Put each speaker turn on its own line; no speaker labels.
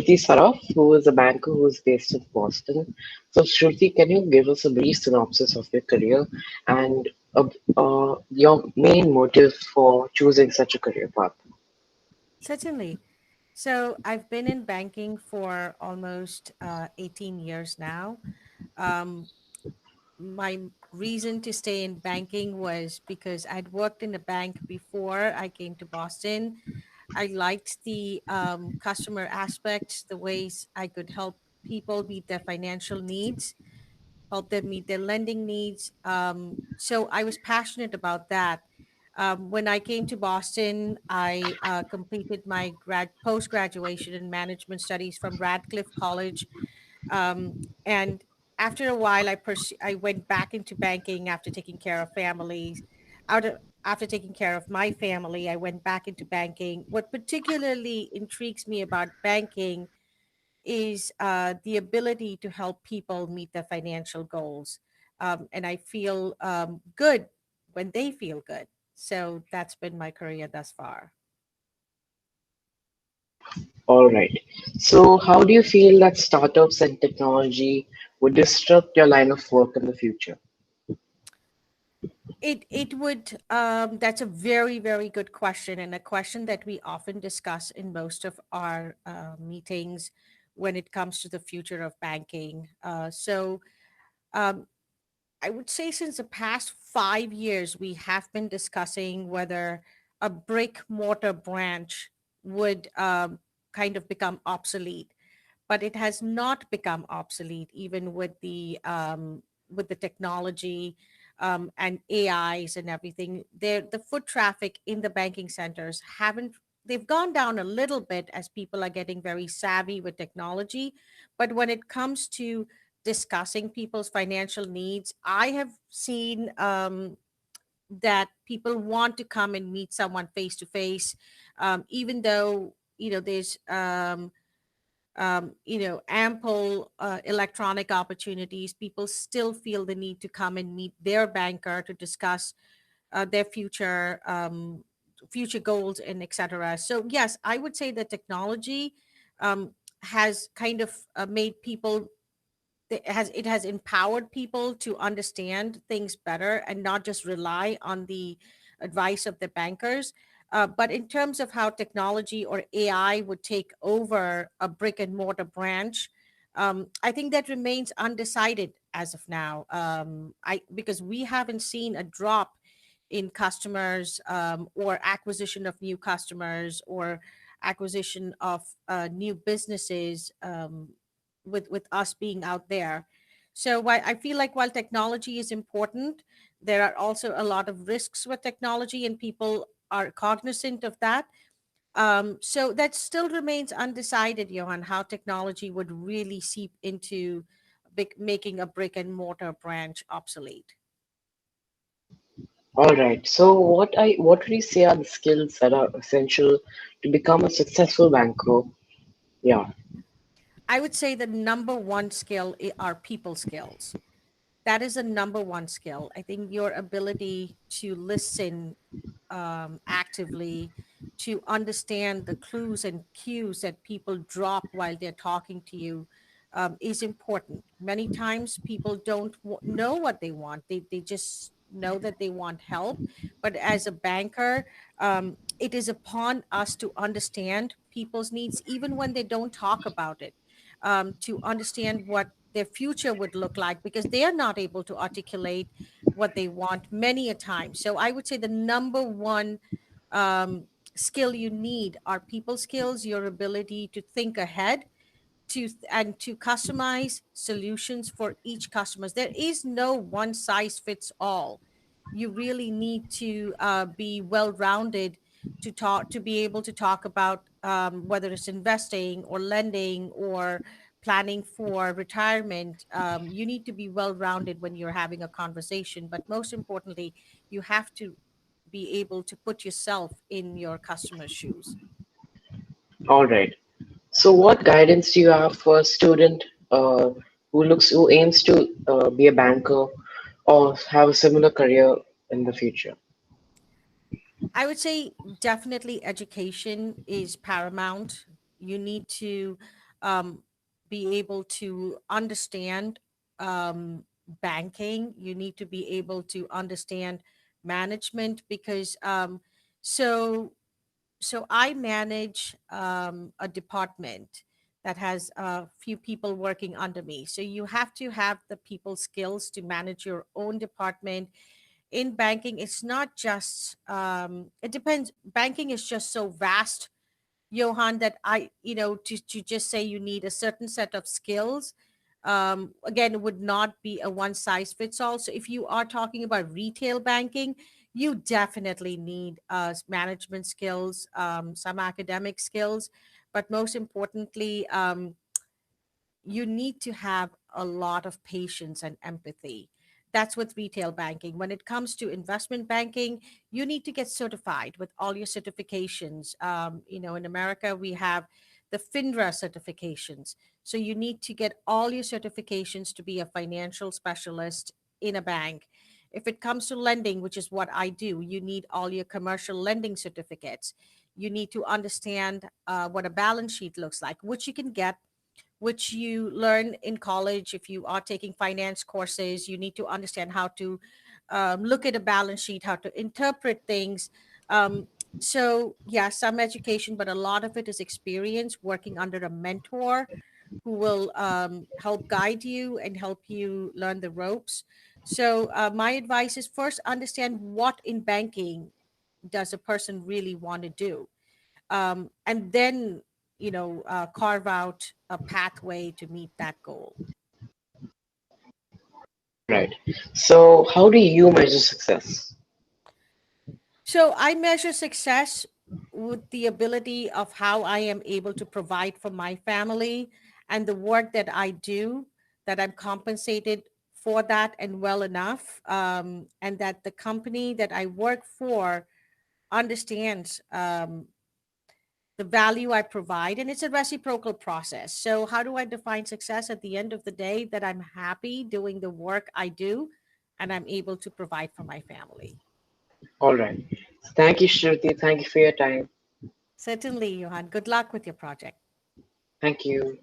Shruti Saraf, who is a banker who is based in Boston. So, Shruti, can you give us a brief synopsis of your career and your main motive for choosing such a career path?
Certainly. So I've been in banking for almost 18 years now. Um, my reason to stay in banking was because I'd worked in a bank before I came to Boston. I liked the customer aspect, the ways I could help people meet their financial needs, help them meet their lending needs. So I was passionate about that. When I came to Boston, I completed my post graduation in management studies from Radcliffe College, um, and after a while, I went back into banking after taking care of families. After taking care of my family, I went back into banking. What particularly intrigues me about banking is the ability to help people meet their financial goals. And I feel good when they feel good. So that's been my career thus far.
All right. So, how do you feel that startups and technology would disrupt your line of work in the future?
It would that's a very good question, and a question that we often discuss in most of our meetings when it comes to the future of banking. Um, I would say since the past 5 years, we have been discussing whether a brick mortar branch would kind of become obsolete, but it has not become obsolete even with the technology and AIs and everything. The foot traffic in the banking centers haven't they've gone down a little bit as people are getting very savvy with technology, but when it comes to discussing people's financial needs, I have seen that people want to come and meet someone face to face, even though there's ample electronic opportunities. People still feel the need to come and meet their banker to discuss their future goals and etc. So yes, I would say that technology um, has kind of made people it has empowered people to understand things better and not just rely on the advice of the bankers. But in terms of how technology or AI would take over a brick and mortar branch, I think that remains undecided as of now. I Because we haven't seen a drop in customers, or acquisition of new customers, or acquisition of new businesses, with us being out there. So while I feel like while technology is important, there are also a lot of risks with technology, and people are cognizant of that. So that still remains undecided, Johan, how technology would really seep into making a brick and mortar branch obsolete.
All right. So, what do you say are the skills that are essential to become a successful banker? Yeah.
I would say the number one skill are people skills. That is a number one skill. I think your ability to listen actively, to understand the clues and cues that people drop while they're talking to you, is important. Many times people don't know what they want, they just know that they want help. But as a banker, it is upon us to understand people's needs, even when they don't talk about it, to understand what their future would look like, because they are not able to articulate what they want many a time. So I would say the number one um, skill you need are people skills, your ability to think ahead, and to customize solutions for each customer. There is no one size fits all. You really need to be well rounded to be able to talk about whether it's investing or lending or planning for retirement. You need to be well rounded when you're having a conversation, but most importantly, you have to be able to put yourself in your customer's shoes.
All right. So, what guidance do you have for a student who aims to be a banker or have a similar career in the future?
I would say definitely education is paramount. You need to um, be able to understand banking. You need to be able to understand management because so so I manage a department that has a few people working under me. So you have to have the people skills to manage your own department. In banking, it's not just it depends. Banking is just so vast, Johan, that to just say you need a certain set of skills, again, it would not be a one size fits all. So if you are talking about retail banking, you definitely need management skills, some academic skills, but most importantly, you need to have a lot of patience and empathy. That's with retail banking. When it comes to investment banking, you need to get certified with all your certifications. In America, we have the FINRA certifications. So you need to get all your certifications to be a financial specialist in a bank. If it comes to lending, which is what I do, you need all your commercial lending certificates. You need to understand what a balance sheet looks like, which you can get, which you learn in college. If you are taking finance courses, you need to understand how to look at a balance sheet, how to interpret things. So, yeah, some education, but a lot of it is experience working under a mentor who will help guide you and help you learn the ropes. So, my advice is first understand what in banking does a person really want to do, and then carve out a pathway to meet that goal.
All right. So how do you measure success?
So I measure success with the ability of how I am able to provide for my family and the work that I do, that I'm compensated for that and well enough, and that the company that I work for understands the value I provide, and it's a reciprocal process. So, how do I define success at the end of the day? That I'm happy doing the work I do and I'm able to provide for my family.
All right. Thank you, Shruti. Thank you for your time.
Certainly, Johan. Good luck with your project.
Thank you.